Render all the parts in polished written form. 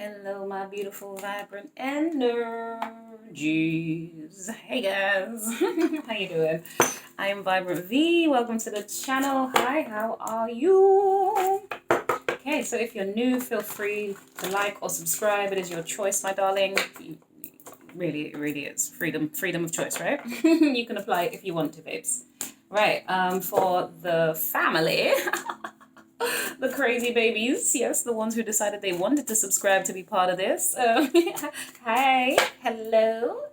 Hello, my beautiful, vibrant energies. Hey, guys. How you doing? I am Vibrant V. Welcome to the channel. Hi, how are you? Okay, so if you're new, feel free to like or subscribe. It is your choice, my darling. It really is. Freedom of choice, right? You can apply it if you want to, babes. Right, for the family... The crazy babies, yes, the ones who decided they wanted to subscribe to be part of this. Hi, hello.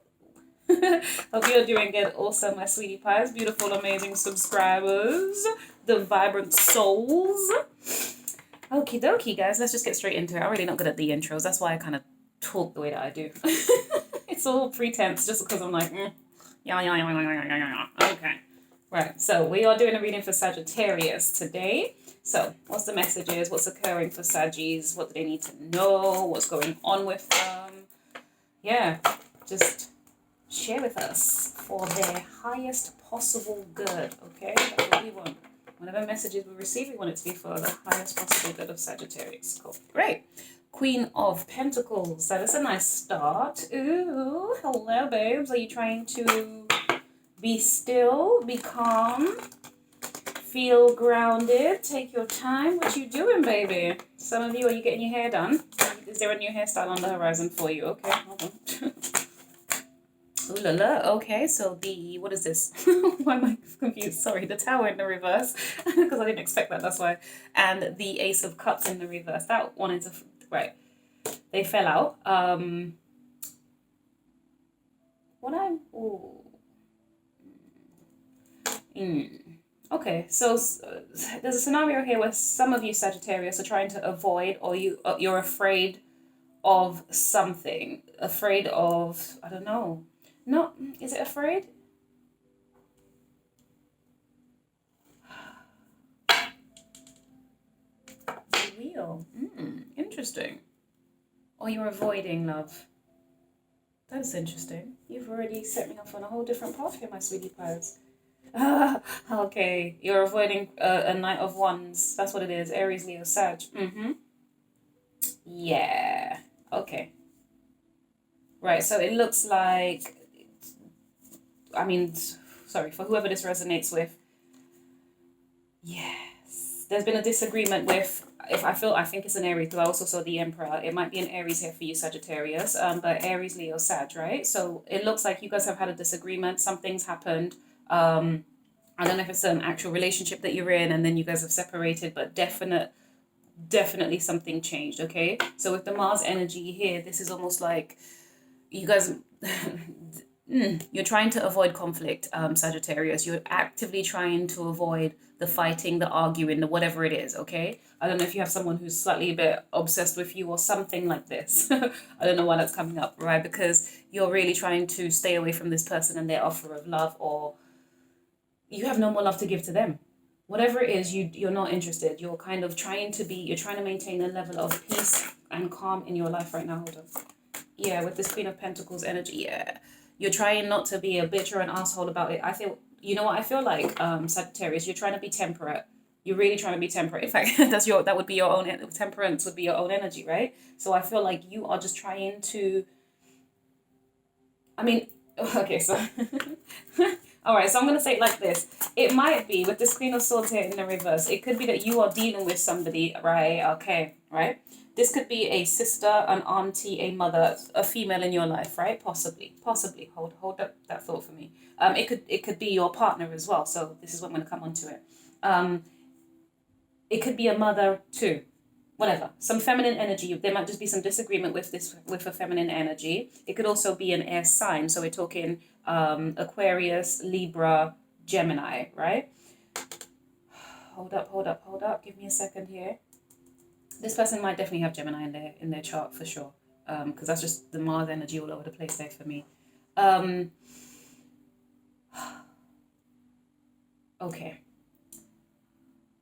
Hope you're doing good also, my sweetie pies, beautiful, amazing subscribers, the vibrant souls. Okie dokie, guys, let's just get straight into it. I'm really not good at the intros. That's why I kind of talk the way that I do. It's all pretense just because I'm like, yeah. Okay. Right, so we are doing a reading for Sagittarius today. So, what's the messages? What's occurring for Saggies? What do they need to know? What's going on with them? Yeah, just share with us for their highest possible good, okay? That's what we want. Whatever messages we receive, we want it to be for the highest possible good of Sagittarius. Cool. Great. Queen of Pentacles. So that's a nice start. Ooh, hello, babes. Are you trying to be still, be calm, feel grounded, take your time? What you doing, baby? Some of you, are you getting your hair done? Is there a new hairstyle on the horizon for you? Okay, hold on. Ooh la la. Okay, so what is this? Why am I confused? Sorry, the Tower in the reverse, because I didn't expect that, that's why. And the Ace of Cups in the reverse. That wanted to, right. They fell out. Okay, so there's a scenario here where some of you Sagittarius are trying to avoid, or you're afraid of something. Afraid of, I don't know. No, is it afraid? The wheel. Interesting. Or you're avoiding love. That's interesting. You've already set me off on a whole different path here, my sweetie pies. Okay, you're avoiding a Knight of Wands. That's what it is. Aries, Leo, Sag. Yeah. Okay. Right, so it looks like... sorry, for whoever this resonates with. Yes. There's been a disagreement with... I think it's an Aries, though I also saw the Emperor. It might be an Aries here for you, Sagittarius. But Aries, Leo, Sag, right? So it looks like you guys have had a disagreement. Something's happened. I don't know if it's an actual relationship that you're in and then you guys have separated, but definitely something changed, okay? So with the Mars energy here, this is almost like you guys... You're trying to avoid conflict, Sagittarius. You're actively trying to avoid the fighting, the arguing, the whatever it is, okay? I don't know if you have someone who's slightly a bit obsessed with you or something like this. I don't know why that's coming up, right? Because you're really trying to stay away from this person and their offer of love, or you have no more love to give to them. Whatever it is, you're not interested. You're kind of trying to maintain a level of peace and calm in your life right now. Hold on. Yeah, with this Queen of Pentacles energy, yeah. You're trying not to be a bitch or an asshole about it. I feel, you know what I feel like, Sagittarius, you're trying to be temperate. You're really trying to be temperate. In fact, that would be your own, temperance would be your own energy, right? So I feel like you are just trying to, okay, so, all right, so I'm going to say it like this. It might be, with this Queen of Swords here in the reverse, it could be that you are dealing with somebody, right? Okay, right? This could be a sister, an auntie, a mother, a female in your life, right? Possibly. Hold that thought for me. It could be your partner as well. So this is what I'm going to come on to it. It could be a mother too. Whatever. Some feminine energy. There might just be some disagreement with a feminine energy. It could also be an air sign. So we're talking Aquarius, Libra, Gemini, right? Hold up. Give me a second here. This person might definitely have Gemini in their chart for sure, because that's just the Mars energy all over the place there for me. Okay.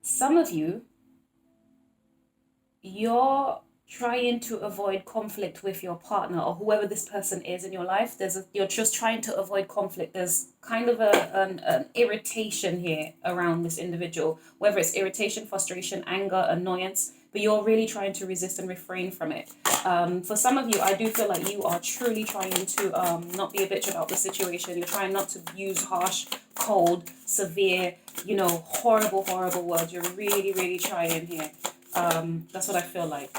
Some of you're trying to avoid conflict with your partner or whoever this person is in your life. You're just trying to avoid conflict. There's kind of an irritation here around this individual, whether it's irritation, frustration, anger, annoyance. but you're really trying to resist and refrain from it. For some of you, I do feel like you are truly trying to not be a bitch about the situation. You're trying not to use harsh, cold, severe, you know, horrible, horrible words. You're really, really trying here. That's what I feel like.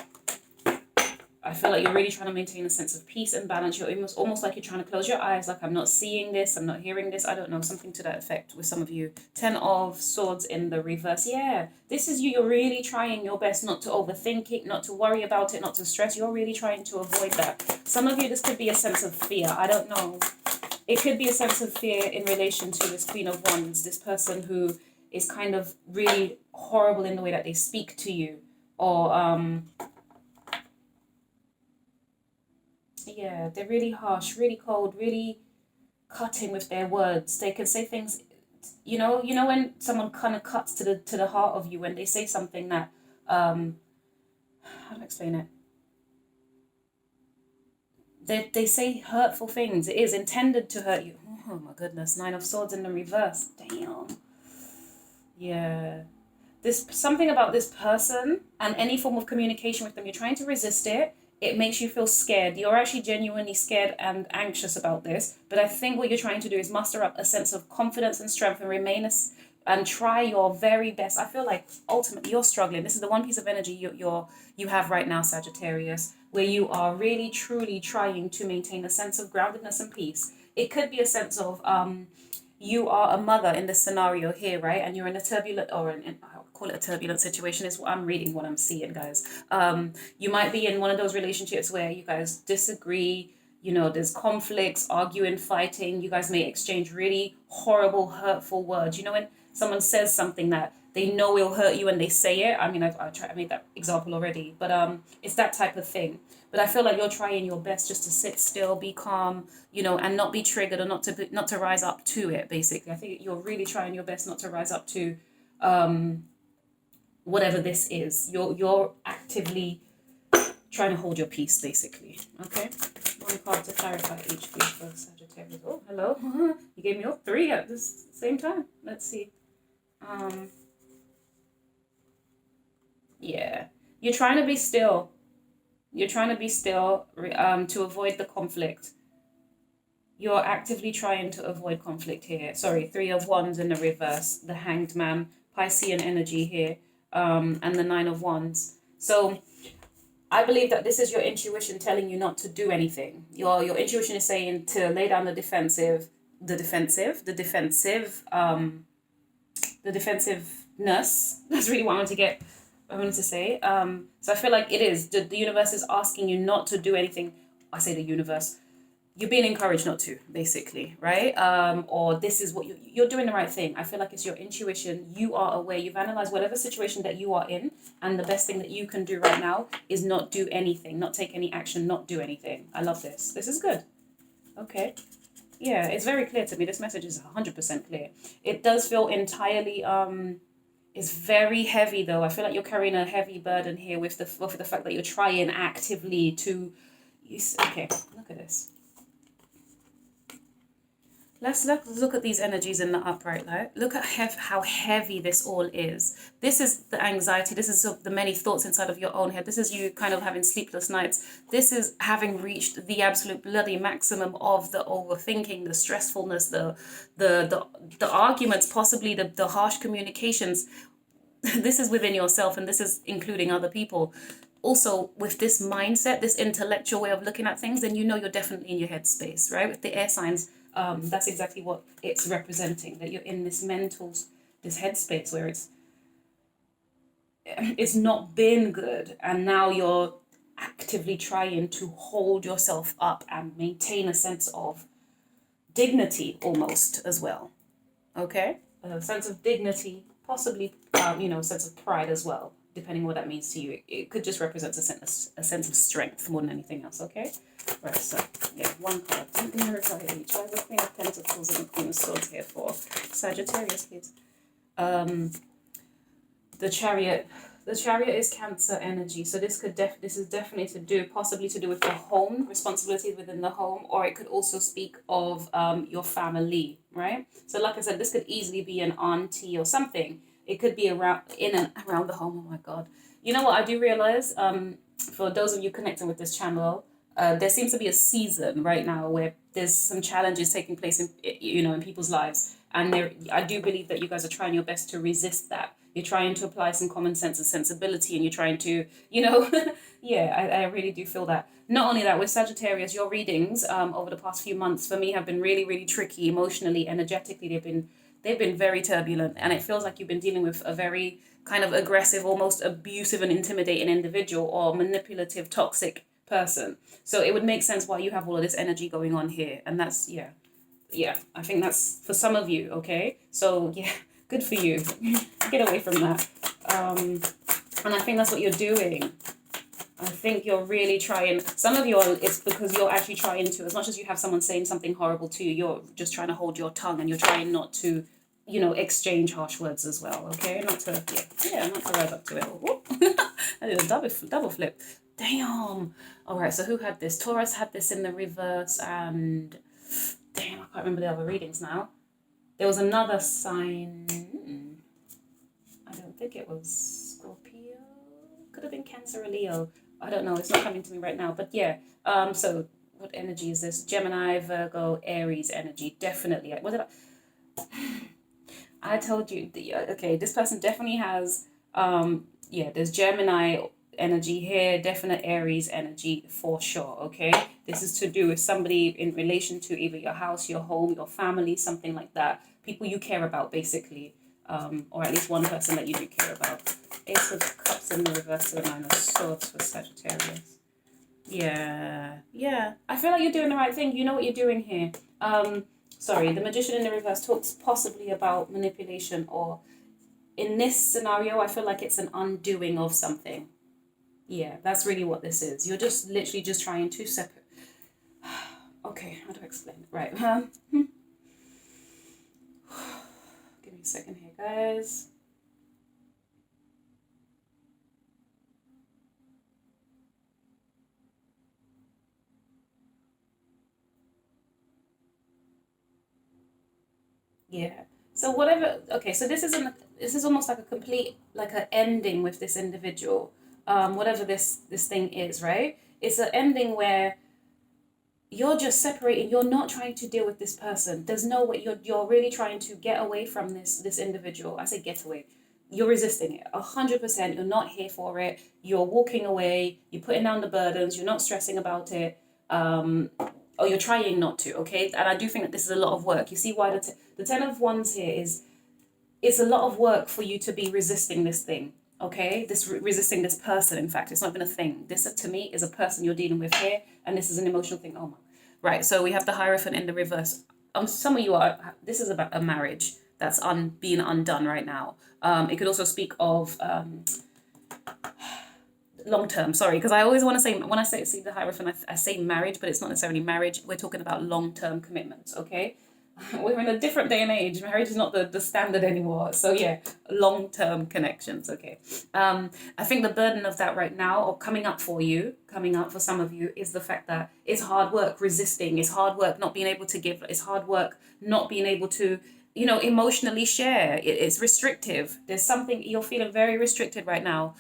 I feel like you're really trying to maintain a sense of peace and balance. You're almost like you're trying to close your eyes, like I'm not seeing this, I'm not hearing this. I don't know, something to that effect with some of you. 10 of Swords in the reverse. Yeah, this is you. You're really trying your best not to overthink it, not to worry about it, not to stress. You're really trying to avoid that. Some of you, this could be a sense of fear. I don't know. It could be a sense of fear in relation to this Queen of Wands, this person who is kind of really horrible in the way that they speak to you, or yeah, they're really harsh, really cold, really cutting with their words. They can say things, you know when someone kind of cuts to the heart of you, when they say something that how do I explain it? They say hurtful things. It is intended to hurt you. Oh my goodness, 9 of Swords in the reverse. Damn. Yeah. This something about this person and any form of communication with them, you're trying to resist it. It makes you feel scared. You're actually genuinely scared and anxious about this. But I think what you're trying to do is muster up a sense of confidence and strength and and try your very best. I feel like ultimately you're struggling. This is the one piece of energy you have right now, Sagittarius, where you are really truly trying to maintain a sense of groundedness and peace. It could be a sense of you are a mother in this scenario here, right? And you're in a turbulent, or I'll call it a turbulent situation, is what I'm reading, what I'm seeing, guys. You might be in one of those relationships where you guys disagree, you know, there's conflicts, arguing, fighting. You guys may exchange really horrible, hurtful words. You know, when someone says something that they know will hurt you and they say it. I mean, I tried to make that example already, but it's that type of thing. But I feel like you're trying your best just to sit still, be calm, you know, and not be triggered, or not to rise up to it. Basically, I think you're really trying your best not to rise up to whatever this is. You're actively trying to hold your peace, basically. Okay, one card to clarify each piece for Sagittarius. Oh, hello. You gave me all 3 at the same time. Let's see. Yeah, you're trying to be still. You're trying to be still to avoid the conflict. You're actively trying to avoid conflict here. Sorry, 3 of Wands in the reverse, the Hanged Man, Piscean energy here, and the 9 of Wands. So I believe that this is your intuition telling you not to do anything. Your intuition is saying to lay down the defensiveness. That's really what I wanted to say. So I feel like it is. The universe is asking you not to do anything. I say the universe. You're being encouraged not to, basically, right? Or this is what you're doing the right thing. I feel like it's your intuition. You are aware. You've analyzed whatever situation that you are in, and the best thing that you can do right now is not do anything, not take any action, not do anything. I love this. This is good. Okay. Yeah, it's very clear to me. This message is 100% clear. It does feel entirely it's very heavy though. I feel like you're carrying a heavy burden here with the fact that you're trying actively to okay, look at this. Let's look at these energies in the upright light. Look at how heavy this all is. This is the anxiety. This is the many thoughts inside of your own head. This is you kind of having sleepless nights. This is having reached the absolute bloody maximum of the overthinking, the stressfulness, the arguments, possibly the harsh communications. This is within yourself, and this is including other people. Also, with this mindset, this intellectual way of looking at things, then you know you're definitely in your headspace, right? With the air signs, that's exactly what it's representing, that you're in this this headspace where it's not been good, and now you're actively trying to hold yourself up and maintain a sense of dignity almost as well. Okay? A sense of dignity, possibly, a sense of pride as well, depending what that means to you. It could just represent a sense of strength more than anything else, okay? Right, so, yeah, one card. I'm going to reply each. Why is the Queen of Pentacles and the Queen of Swords here for? Sagittarius, please. The Chariot. The Chariot is Cancer energy, so this is definitely possibly to do with the home, responsibilities within the home, or it could also speak of your family, right? So like I said, this could easily be an auntie or something. It could be around the home. Oh my God, You know what I do realize? For those of you connecting with this channel, there seems to be a season right now where there's some challenges taking place in, you know, in people's lives, and I do believe that you guys are trying your best to resist that. You're trying to apply some common sense and sensibility, and you're trying to, you know, yeah, I really do feel that. Not only that, with Sagittarius, your readings over the past few months for me have been really, really tricky emotionally, energetically. They've been very turbulent, and it feels like you've been dealing with a very kind of aggressive, almost abusive and intimidating individual or manipulative, toxic person. So it would make sense why you have all of this energy going on here. And that's, yeah, I think that's for some of you, okay? So yeah, good for you. Get away from that. And I think that's what you're doing. I think you're really trying, some of you are, it's because you're actually trying to, as much as you have someone saying something horrible to you, you're just trying to hold your tongue, and you're trying not to, you know, exchange harsh words as well, okay? Not to, not to rise up to it. I did a double flip. Damn. All right, so who had this? Taurus had this in the reverse, and damn, I can't remember the other readings now. There was another sign. I don't think it was Scorpio. Could have been Cancer or Leo. I don't know. It's not coming to me right now. But yeah. So what energy is this? Gemini, Virgo, Aries energy. Definitely. What did I told you. Okay, this person definitely has. There's Gemini energy here, definite Aries energy for sure, okay? This is to do with somebody in relation to either your house, your home, your family, something like that. People you care about, basically, or at least one person that you do care about. Ace of Cups in the reverse to the Nine of Swords for Sagittarius. Yeah. I feel like you're doing the right thing. You know what you're doing here. Sorry, the Magician in the reverse talks possibly about manipulation, or in this scenario, I feel like it's an undoing of something. Yeah, that's really what this is. You're just literally just trying to separate. Okay, how do I explain it? Right. Give me a second here, guys. Yeah. So whatever. Okay. So this is almost like a complete, like an ending with this individual. Whatever this thing is, right? It's an ending where you're just separating. You're not trying to deal with this person. There's no way. You're really trying to get away from this individual. I say get away. You're resisting it 100%. You're not here for it. You're walking away. You're putting down the burdens. You're not stressing about it. Or you're trying not to. Okay. And I do think that this is a lot of work. You see why the Ten of Wands here is. It's a lot of work for you to be resisting this thing. Okay, resisting this person. In fact, it's not even a thing. This, to me, is a person you're dealing with here, and this is an emotional thing. Oh my, right. So we have the Hierophant in the reverse. Some of you are. This is about a marriage that's being undone right now. It could also speak of long term. Sorry, because I always want to say, when I see the Hierophant, I say marriage, but it's not necessarily marriage. We're talking about long term commitments. Okay. We're in a different day and age. Marriage is not the standard anymore. So yeah, long-term connections. Okay. I think the burden of that right now, or coming up for some of you, is the fact that it's hard work resisting. It's hard work not being able to give. It's hard work not being able to, emotionally share. It's restrictive. There's something, you're feeling very restricted right now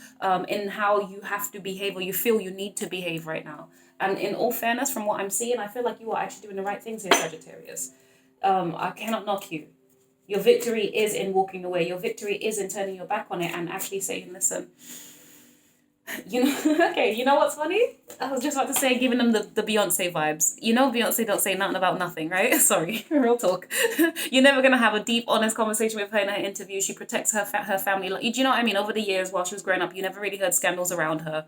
in how you have to behave, or you feel you need to behave right now. And in all fairness, from what I'm seeing, I feel like you are actually doing the right things here, Sagittarius. I cannot knock you. Your victory is in walking away. Your victory is in turning your back on it and actually saying, listen, okay, you know what's funny? I was just about to say, giving them the Beyonce vibes. Beyonce don't say nothing about nothing, right? Sorry, real talk. You're never going to have a deep, honest conversation with her in her interview. She protects her family. Do you know what I mean? Over the years, while she was growing up, you never really heard scandals around her.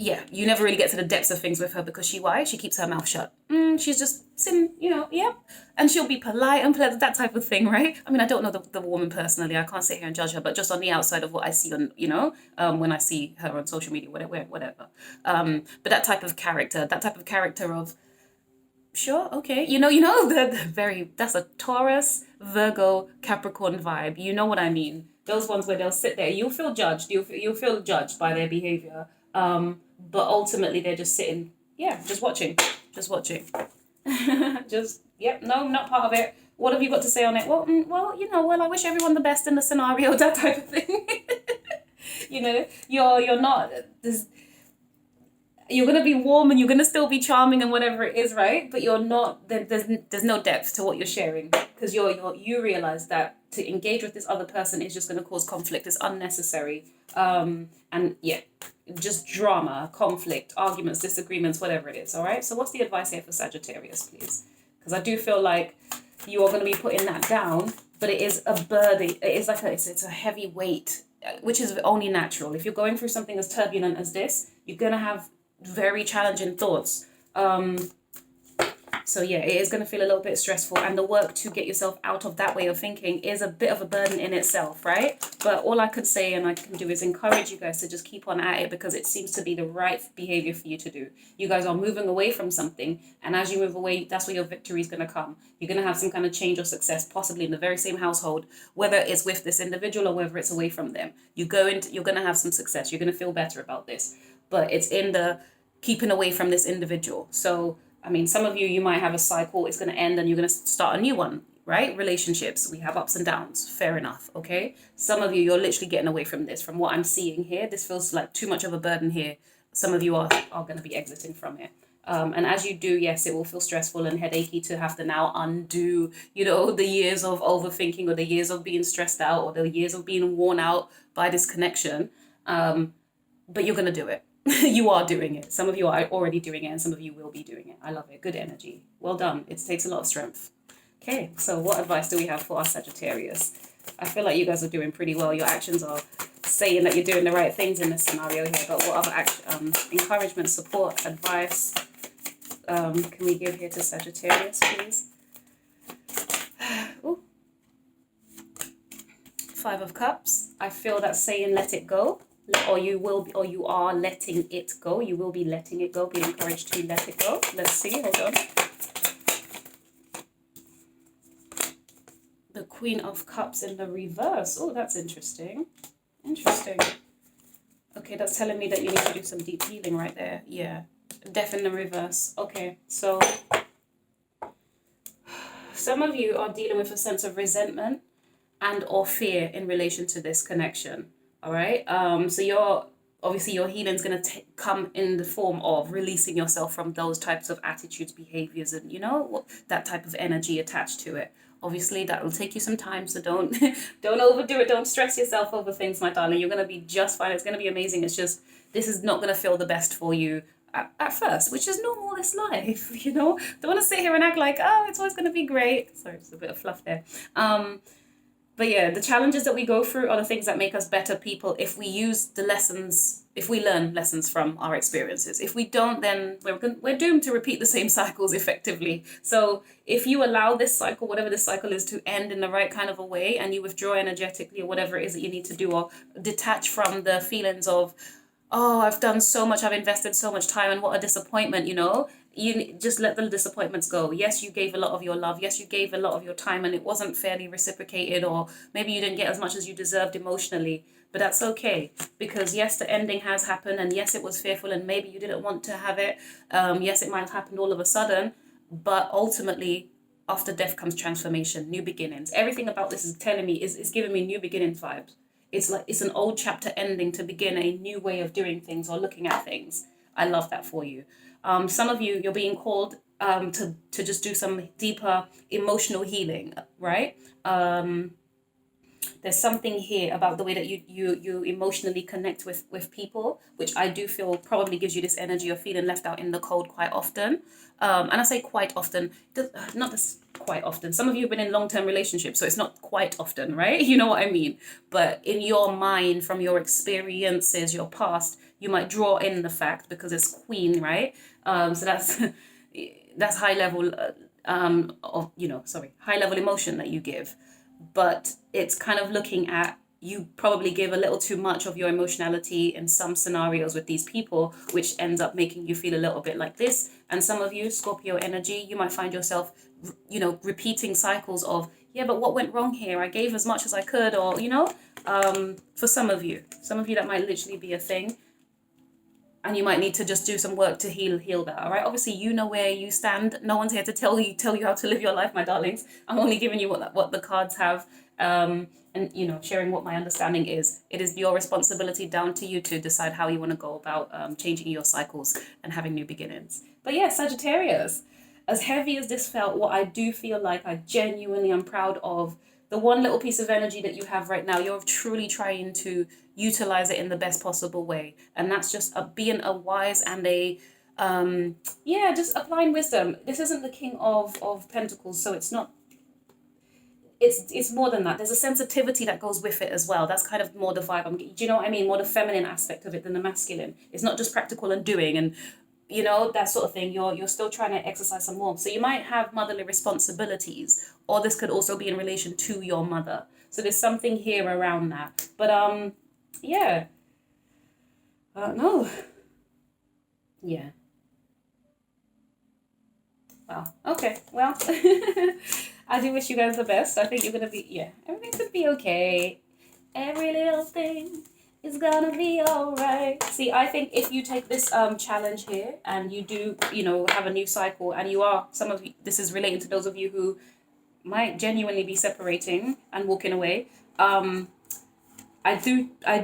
Yeah, you never really get to the depths of things with her because why? She keeps her mouth shut. She's just sitting, yeah. And she'll be polite and pleasant, that type of thing, right? I mean, I don't know the woman personally. I can't sit here and judge her, but just on the outside of what I see on, when I see her on social media, whatever. But that type of character of, sure, okay. That's a Taurus, Virgo, Capricorn vibe. You know what I mean? Those ones where they'll sit there. You'll feel judged. You'll feel judged by their behavior. But ultimately they're just sitting, just watching. No, not part of it. What have you got to say on it? Well, I wish everyone the best in the scenario, that type of thing. You know, you're not this. You're gonna be warm and you're gonna still be charming and whatever it is, right? But you're not. There's no depth to what you're sharing because you realize that to engage with this other person is just gonna cause conflict. It's unnecessary. And yeah, just drama, conflict, arguments, disagreements, whatever it is. All right. So what's the advice here for Sagittarius, please? Because I do feel like you are going to be putting that down, but it is a burden. It is like it's a heavy weight, which is only natural. If you're going through something as turbulent as this, you're going to have very challenging thoughts. So yeah, it is going to feel a little bit stressful, and the work to get yourself out of that way of thinking is a bit of a burden in itself, right? But all I could say and I can do is encourage you guys to just keep on at it, because it seems to be the right behavior for you to do. You guys are moving away from something, and as you move away, that's where your victory is going to come. You're going to have some kind of change or success, possibly in the very same household, whether it's with this individual or whether it's away from them. You're going to have some success. You're going to feel better about this, but it's in the keeping away from this individual. So I mean, some of you might have a cycle, it's going to end and you're going to start a new one, right? Relationships, we have ups and downs, fair enough, okay? Some of you, you're literally getting away from this. From what I'm seeing here, this feels like too much of a burden here. Some of you are going to be exiting from it. And as you do, yes, it will feel stressful and headachy to have to now undo, the years of overthinking or the years of being stressed out or the years of being worn out by this connection. But you're going to do it. You are doing it. Some of you are already doing it and some of you will be doing it. I love it. Good energy. Well done. It takes a lot of strength. Okay, so what advice do we have for our Sagittarius? I feel like you guys are doing pretty well. Your actions are saying that you're doing the right things in this scenario here, but what other encouragement, support, advice can we give here to Sagittarius, please? Ooh. 5 of Cups. I feel that saying let it go. Or you are letting it go. You will be letting it go. Be encouraged to let it go. Let's see. Hold on. The Queen of Cups in the reverse. Oh, that's interesting. Interesting. Okay, that's telling me that you need to do some deep healing right there. Yeah. Death in the reverse. Okay, so some of you are dealing with a sense of resentment and or fear in relation to this connection. All right. So your healing is going to come in the form of releasing yourself from those types of attitudes, behaviors, and that type of energy attached to it. Obviously, that will take you some time. So don't overdo it. Don't stress yourself over things, my darling. You're going to be just fine. It's going to be amazing. It's just this is not going to feel the best for you at first, which is normal. It's life. Don't want to sit here and act like it's always going to be great. Sorry, it's a bit of fluff there. But yeah, the challenges that we go through are the things that make us better people if we learn lessons from our experiences. If we don't, then we're doomed to repeat the same cycles effectively. So if you allow this cycle, whatever this cycle is, to end in the right kind of a way, and you withdraw energetically or whatever it is that you need to do, or detach from the feelings of, oh, I've done so much, I've invested so much time, and what a disappointment, you just let the disappointments go. Yes, you gave a lot of your love. Yes, you gave a lot of your time and it wasn't fairly reciprocated, or maybe you didn't get as much as you deserved emotionally, but that's okay, because yes, the ending has happened, and yes, it was fearful, and maybe you didn't want to have it. Yes, it might have happened all of a sudden, but ultimately after death comes transformation, new beginnings. Everything about this is telling me, is giving me new beginnings vibes. It's like it's an old chapter ending to begin a new way of doing things or looking at things. I love that for you. Some of you're being called to just do some deeper emotional healing, right? There's something here about the way that you emotionally connect with people, which I do feel probably gives you this energy of feeling left out in the cold quite often. And I say quite often, not this quite often. Some of you have been in long-term relationships, so it's not quite often, right? You know what I mean? But in your mind, from your experiences, your past, you might draw in the fact, because it's Queen, right? So that's high level high level emotion that you give. But it's kind of looking at, you probably give a little too much of your emotionality in some scenarios with these people, which ends up making you feel a little bit like this. And some of you, Scorpio energy, you might find yourself, repeating cycles of, yeah, but what went wrong here? I gave as much as I could, or, for some of you that might literally be a thing. And you might need to just do some work to heal that, all right? Obviously, you know where you stand. No one's here to tell you how to live your life, my darlings. I'm only giving you what the cards have. and, you know, sharing what my understanding is. It is your responsibility, down to you to decide how you want to go about changing your cycles and having new beginnings. But yeah, Sagittarius, as heavy as this felt, what I do feel like I genuinely am proud of, the one little piece of energy that you have right now, you're truly trying to utilize it in the best possible way. And that's just being a wise and a, just applying wisdom. This isn't the King of Pentacles, so it's not, it's more than that. There's a sensitivity that goes with it as well. That's kind of more the vibe I'm getting. Do you know what I mean? More the feminine aspect of it than the masculine. It's not just practical and doing and, you know, that sort of thing. You're still trying to exercise some warmth. So you might have motherly responsibilities, or this could also be in relation to your mother. So there's something here around that. But yeah. No. Yeah. Wow. Okay. Well, I do wish you guys the best. I think you're gonna be, yeah, everything's gonna be okay. Every little thing is gonna be all right. See, I think if you take this challenge here and you do, you know, have a new cycle, and you are, some of you, this is related to those of you who might genuinely be separating and walking away. I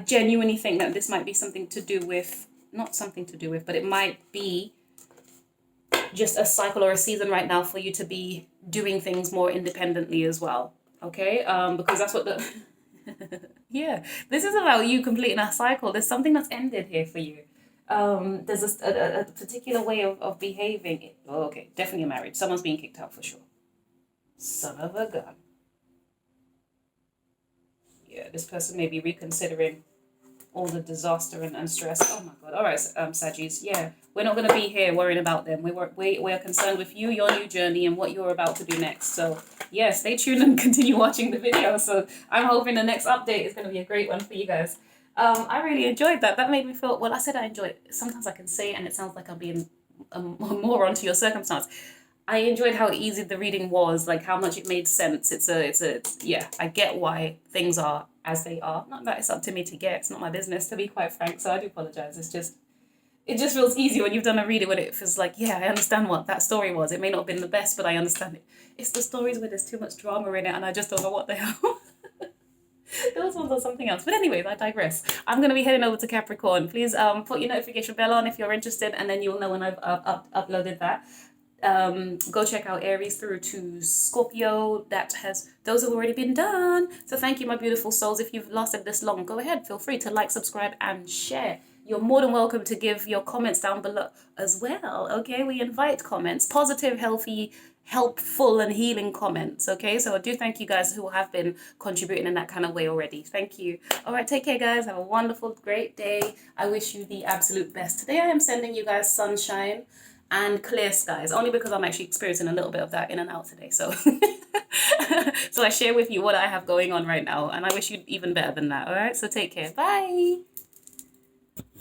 genuinely think that this might be something to do with, not something to do with, but it might be just a cycle or a season right now for you to be doing things more independently as well. Okay, because that's what the yeah, this is about you completing a cycle. There's something that's ended here for you. There's a particular way of behaving. Oh, okay, definitely a marriage. Someone's being kicked out for sure. Son of a gun. Yeah, this person may be reconsidering all the disaster and stress. Oh my God. All right, Saggies. Yeah, we're not going to be here worrying about them. We're concerned with you, your new journey, and what you're about to do next. So yeah, stay tuned and continue watching the video. So I'm hoping the next update is going to be a great one for you guys. I really enjoyed that. That made me feel, well, I said I enjoyed it. Sometimes I can say it and it sounds like I'm being more onto your circumstance. I enjoyed how easy the reading was, like how much it made sense. It's yeah, I get why things are as they are. Not that it's up to me to get, it's not my business, to be quite frank, so I do apologize. It just feels easy when you've done a reading when it feels like, yeah, I understand what that story was. It may not have been the best, but I understand it. It's the stories where there's too much drama in it and I just don't know what the hell. Those ones are something else. But anyways, I digress. I'm going to be heading over to Capricorn. Please put your notification bell on if you're interested, and then you'll know when I've uploaded that. Go check out Aries through to Scorpio. Those have already been done. So thank you, my beautiful souls. If you've lasted this long, go ahead, feel free to like, subscribe, and share. You're more than welcome to give your comments down below as well. Okay, we invite comments, positive, healthy, helpful, and healing comments. Okay, so I do thank you guys who have been contributing in that kind of way already. Thank you. All right, take care, guys. Have a wonderful, great day. I wish you the absolute best. Today I am sending you guys sunshine and clear skies, only because I'm actually experiencing a little bit of that in and out today. So so I share with you what I have going on right now, and I wish you even better than that. All right, so take care. Bye.